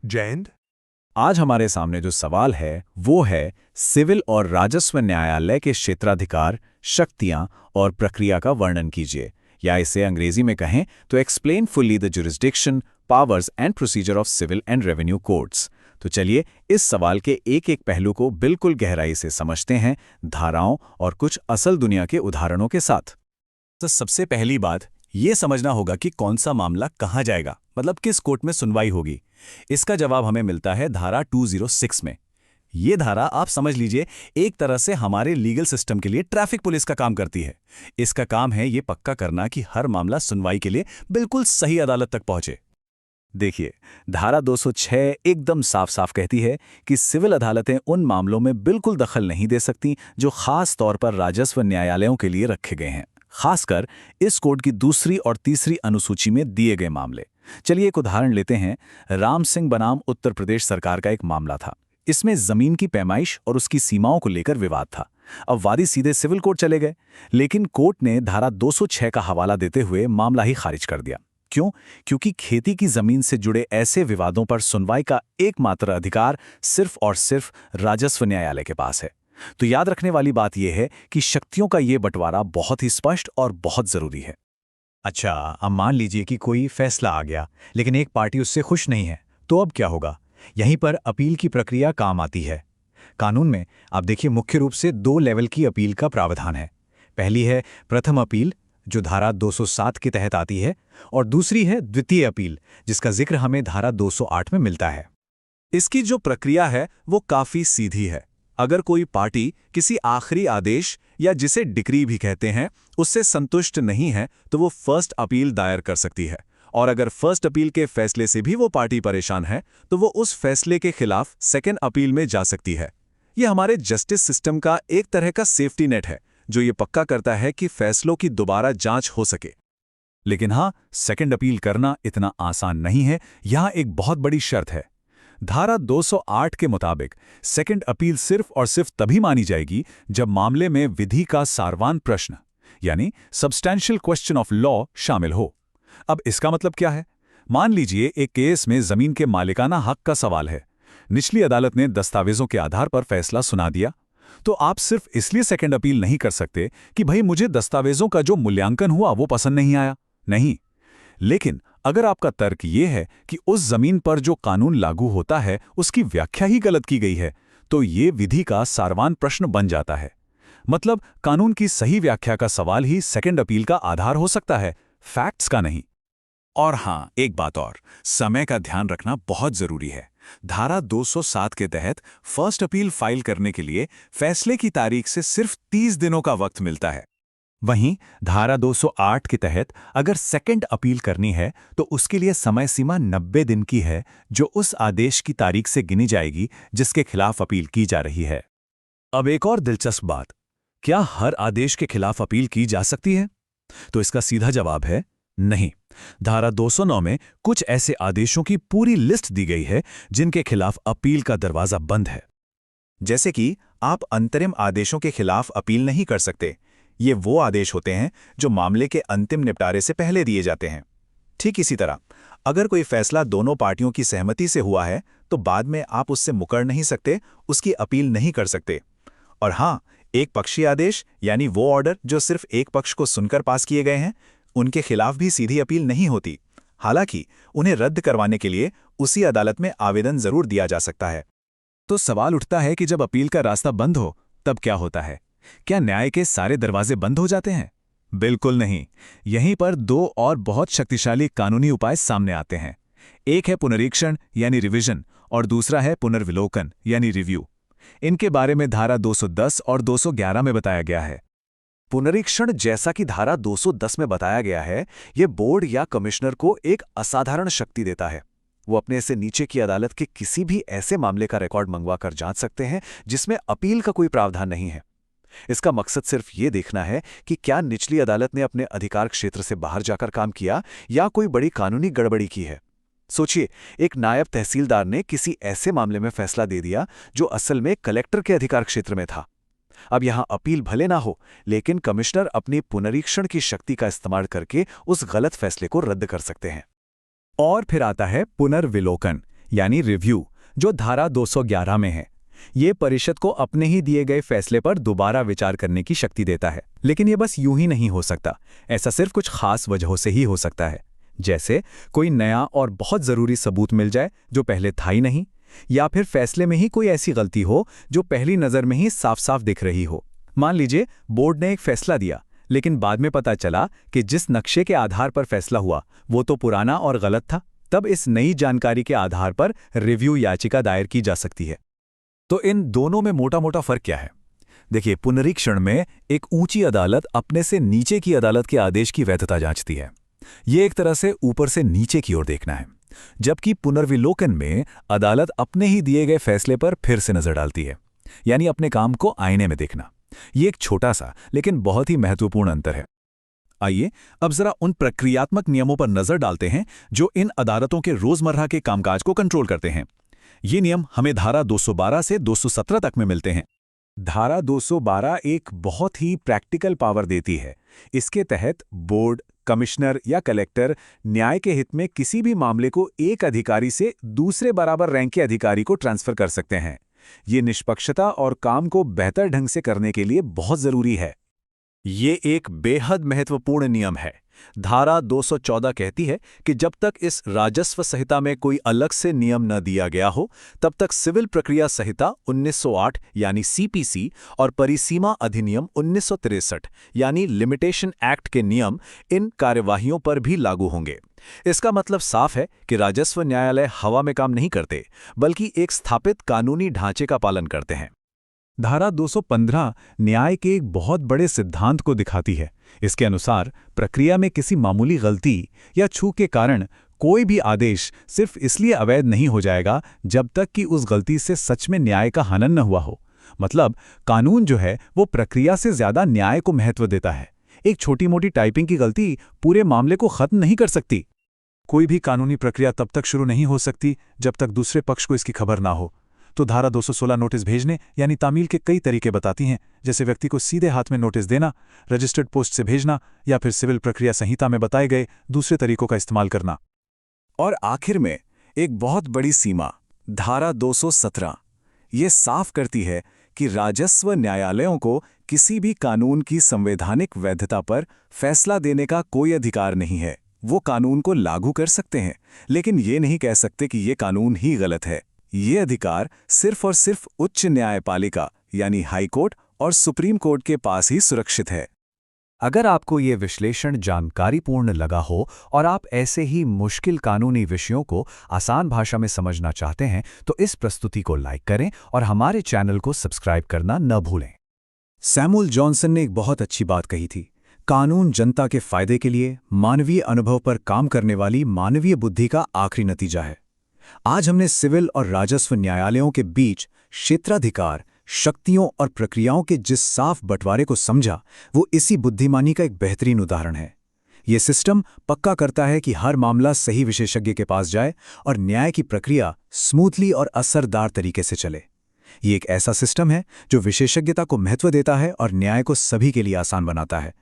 जयंत। आज हमारे सामने जो सवाल है वो है सिविल और राजस्व न्यायालय के क्षेत्राधिकार, शक्तियां और प्रक्रिया का वर्णन कीजिए, या इसे अंग्रेजी में कहें तो explain fully the jurisdiction, powers and procedure of civil and revenue courts. तो चलिए इस सवाल के एक एक पहलू को बिल्कुल गहराई से समझते हैं, धाराओं और कुछ असल दुनिया के उदाहरणों के साथ। तो सबसे पहली बात ये समझना होगा कि कौन सा मामला कहाँ जाएगा, मतलब किस कोर्ट में सुनवाई होगी। इसका जवाब हमें मिलता है धारा 206 में। ये धारा आप समझ लीजिए एक तरह से हमारे लीगल सिस्टम के लिए ट्रैफिक पुलिस का काम करती है। इसका काम है ये पक्का करना कि हर मामला सुनवाई के लिए बिल्कुल सही अदालत तक पहुंचे। देखिए, धारा 206 एकदम साफ साफ कहती है कि सिविल अदालतें उन मामलों में बिल्कुल दखल नहीं दे सकती जो खास तौर पर राजस्व न्यायालयों के लिए रखे गए हैं, खासकर इस कोड की दूसरी और तीसरी अनुसूची में दिए गए मामले। चलिए एक उदाहरण लेते हैं। राम सिंह बनाम उत्तर प्रदेश सरकार का एक मामला था। इसमें जमीन की पैमाइश और उसकी सीमाओं को लेकर विवाद था। अब वादी सीधे सिविल कोर्ट चले गए, लेकिन कोर्ट ने धारा 206 का हवाला देते हुए मामला ही खारिज कर दिया। क्यों? क्योंकि खेती की जमीन से जुड़े ऐसे विवादों पर सुनवाई का एकमात्र अधिकार सिर्फ और सिर्फ राजस्व न्यायालय के पास है। तो याद रखने वाली बात यह है कि शक्तियों का ये बंटवारा बहुत ही स्पष्ट और बहुत जरूरी है। अच्छा, अब मान लीजिए कि कोई फैसला आ गया, लेकिन एक पार्टी उससे खुश नहीं है, तो अब क्या होगा? यहीं पर अपील की प्रक्रिया काम आती है। कानून में आप देखिए मुख्य रूप से 2 लेवल की अपील का प्रावधान है। पहली है प्रथम अपील, जो धारा 207 के तहत आती है, और दूसरी है द्वितीय अपील, जिसका जिक्र हमें धारा 208 में मिलता है। इसकी जो प्रक्रिया है वो काफी सीधी है। अगर कोई पार्टी किसी आखिरी आदेश या जिसे डिक्री भी कहते हैं उससे संतुष्ट नहीं है तो वो फर्स्ट अपील दायर कर सकती है, और अगर फर्स्ट अपील के फैसले से भी वो पार्टी परेशान है तो वो उस फैसले के खिलाफ सेकेंड अपील में जा सकती है। ये हमारे जस्टिस सिस्टम का एक तरह का सेफ्टी नेट है जो ये पक्का करता है कि फैसलों की दोबारा जांच हो सके। लेकिन हाँ, सेकेंड अपील करना इतना आसान नहीं है। यहाँ एक बहुत बड़ी शर्त है। धारा 208 के मुताबिक सेकंड अपील सिर्फ और सिर्फ तभी मानी जाएगी जब मामले में विधि का सारवान प्रश्न, यानी सब्सटैंशियल क्वेश्चन ऑफ लॉ शामिल हो। अब इसका मतलब क्या है? मान लीजिए एक केस में जमीन के मालिकाना हक का सवाल है। निचली अदालत ने दस्तावेजों के आधार पर फैसला सुना दिया, तो आप सिर्फ इसलिए सेकंड अपील नहीं कर सकते कि भाई मुझे दस्तावेजों का जो मूल्यांकन हुआ वो पसंद नहीं आया। नहीं, लेकिन अगर आपका तर्क ये है कि उस जमीन पर जो कानून लागू होता है उसकी व्याख्या ही गलत की गई है, तो ये विधि का सारवान प्रश्न बन जाता है। मतलब कानून की सही व्याख्या का सवाल ही सेकंड अपील का आधार हो सकता है, फैक्ट्स का नहीं। और हाँ, एक बात और, समय का ध्यान रखना बहुत जरूरी है। धारा 207 के तहत फर्स्ट अपील फाइल करने के लिए फैसले की तारीख से सिर्फ 30 दिनों का वक्त मिलता है। वहीं धारा 208 के तहत अगर सेकंड अपील करनी है तो उसके लिए समय सीमा 90 दिन की है, जो उस आदेश की तारीख से गिनी जाएगी जिसके खिलाफ अपील की जा रही है। अब एक और दिलचस्प बात, क्या हर आदेश के खिलाफ अपील की जा सकती है? तो इसका सीधा जवाब है नहीं। धारा 209 में कुछ ऐसे आदेशों की पूरी लिस्ट दी गई है जिनके खिलाफ अपील का दरवाजा बंद है। जैसे कि आप अंतरिम आदेशों के खिलाफ अपील नहीं कर सकते। ये वो आदेश होते हैं जो मामले के अंतिम निपटारे से पहले दिए जाते हैं। ठीक इसी तरह अगर कोई फैसला दोनों पार्टियों की सहमति से हुआ है तो बाद में आप उससे मुकर नहीं सकते, उसकी अपील नहीं कर सकते। और हाँ, एक पक्षीय आदेश यानी वो ऑर्डर जो सिर्फ एक पक्ष को सुनकर पास किए गए हैं, उनके खिलाफ भी सीधी अपील नहीं होती। हालांकि उन्हें रद्द करवाने के लिए उसी अदालत में आवेदन जरूर दिया जा सकता है। तो सवाल उठता है कि जब अपील का रास्ता बंद हो तब क्या होता है? क्या न्याय के सारे दरवाजे बंद हो जाते हैं? बिल्कुल नहीं। यहीं पर 2 और बहुत शक्तिशाली कानूनी उपाय सामने आते हैं। एक है पुनरीक्षण यानी रिवीजन, और दूसरा है पुनर्विलोकन यानी रिव्यू। इनके बारे में धारा 210 और 211 में बताया गया है। पुनरीक्षण, जैसा कि धारा 210 में बताया गया है, यह बोर्ड या कमिश्नर को एक असाधारण शक्ति देता है। वो अपने से नीचे की अदालत के किसी भी ऐसे मामले का रिकॉर्ड मंगवा कर जांच सकते हैं जिसमें अपील का कोई प्रावधान नहीं है। इसका मकसद सिर्फ ये देखना है कि क्या निचली अदालत ने अपने अधिकार क्षेत्र से बाहर जाकर काम किया या कोई बड़ी कानूनी गड़बड़ी की है। सोचिए, एक नायब तहसीलदार ने किसी ऐसे मामले में फैसला दे दिया जो असल में कलेक्टर के अधिकार क्षेत्र में था। अब यहां अपील भले ना हो, लेकिन कमिश्नर अपनी पुनरीक्षण की शक्ति का इस्तेमाल करके उस गलत फैसले को रद्द कर सकते हैं। और फिर आता है पुनर्विलोकन, यानी रिव्यू, जो धारा 211 में है। ये परिषद को अपने ही दिए गए फैसले पर दोबारा विचार करने की शक्ति देता है। लेकिन ये बस यूं ही नहीं हो सकता, ऐसा सिर्फ कुछ खास वजहों से ही हो सकता है। जैसे कोई नया और बहुत ज़रूरी सबूत मिल जाए जो पहले था ही नहीं, या फिर फैसले में ही कोई ऐसी गलती हो जो पहली नज़र में ही साफ साफ दिख रही हो। मान लीजिए बोर्ड ने एक फैसला दिया, लेकिन बाद में पता चला कि जिस नक्शे के आधार पर फैसला हुआ वो तो पुराना और गलत था। तब इस नई जानकारी के आधार पर रिव्यू याचिका दायर की जा सकती है। तो इन दोनों में मोटा मोटा फर्क क्या है? देखिए, पुनरीक्षण में एक ऊंची अदालत अपने से नीचे की अदालत के आदेश की वैधता जांचती है। ये एक तरह से ऊपर से नीचे की ओर देखना है। जबकि पुनर्विलोकन में अदालत अपने ही दिए गए फैसले पर फिर से नजर डालती है, यानी अपने काम को आईने में देखना। ये एक छोटा सा लेकिन बहुत ही महत्वपूर्ण अंतर है। आइए अब जरा उन प्रक्रियात्मक नियमों पर नजर डालते हैं जो इन अदालतों के रोजमर्रा के कामकाज को कंट्रोल करते हैं। ये नियम हमें धारा 212 से 217 तक में मिलते हैं। धारा 212 एक बहुत ही प्रैक्टिकल पावर देती है। इसके तहत बोर्ड, कमिश्नर या कलेक्टर न्याय के हित में किसी भी मामले को एक अधिकारी से दूसरे बराबर रैंक के अधिकारी को ट्रांसफर कर सकते हैं। ये निष्पक्षता और काम को बेहतर ढंग से करने के लिए बहुत जरूरी है। ये एक बेहद महत्वपूर्ण नियम है। धारा 214 कहती है कि जब तक इस राजस्व संहिता में कोई अलग से नियम न दिया गया हो, तब तक सिविल प्रक्रिया संहिता 1908 यानी सीपीसी और परिसीमा अधिनियम 1963 यानी लिमिटेशन एक्ट के नियम इन कार्यवाहियों पर भी लागू होंगे। इसका मतलब साफ है कि राजस्व न्यायालय हवा में काम नहीं करते, बल्कि एक स्थापित कानूनी ढांचे का पालन करते हैं। धारा 215 न्याय के एक बहुत बड़े सिद्धांत को दिखाती है। इसके अनुसार प्रक्रिया में किसी मामूली गलती या चूक के कारण कोई भी आदेश सिर्फ इसलिए अवैध नहीं हो जाएगा जब तक कि उस गलती से सच में न्याय का हनन न हुआ हो। मतलब कानून जो है वो प्रक्रिया से ज्यादा न्याय को महत्व देता है। एक छोटी मोटी टाइपिंग की गलती पूरे मामले को खत्म नहीं कर सकती। कोई भी कानूनी प्रक्रिया तब तक शुरू नहीं हो सकती जब तक दूसरे पक्ष को इसकी खबर ना हो। तो धारा 216 नोटिस भेजने यानी तामील के कई तरीके बताती हैं, जैसे व्यक्ति को सीधे हाथ में नोटिस देना, रजिस्टर्ड पोस्ट से भेजना या फिर सिविल प्रक्रिया संहिता में बताए गए दूसरे तरीकों का इस्तेमाल करना। और आखिर में एक बहुत बड़ी सीमा, धारा 217, ये साफ करती है कि राजस्व न्यायालयों को किसी भी कानून की संवैधानिक वैधता पर फैसला देने का कोई अधिकार नहीं है। वो कानून को लागू कर सकते हैं, लेकिन ये नहीं कह सकते कि ये कानून ही गलत है। ये अधिकार सिर्फ और सिर्फ उच्च न्यायपालिका यानी हाई कोर्ट और सुप्रीम कोर्ट के पास ही सुरक्षित है। अगर आपको ये विश्लेषण जानकारीपूर्ण लगा हो और आप ऐसे ही मुश्किल कानूनी विषयों को आसान भाषा में समझना चाहते हैं, तो इस प्रस्तुति को लाइक करें और हमारे चैनल को सब्सक्राइब करना न भूलें। सैमुअल जॉनसन ने एक बहुत अच्छी बात कही थी, कानून जनता के फायदे के लिए मानवीय अनुभव पर काम करने वाली मानवीय बुद्धि का आखिरी नतीजा है। आज हमने सिविल और राजस्व न्यायालयों के बीच क्षेत्राधिकार, शक्तियों और प्रक्रियाओं के जिस साफ बंटवारे को समझा, वो इसी बुद्धिमानी का एक बेहतरीन उदाहरण है। ये सिस्टम पक्का करता है कि हर मामला सही विशेषज्ञ के पास जाए और न्याय की प्रक्रिया स्मूथली और असरदार तरीके से चले। ये एक ऐसा सिस्टम है जो विशेषज्ञता को महत्व देता है और न्याय को सभी के लिए आसान बनाता है।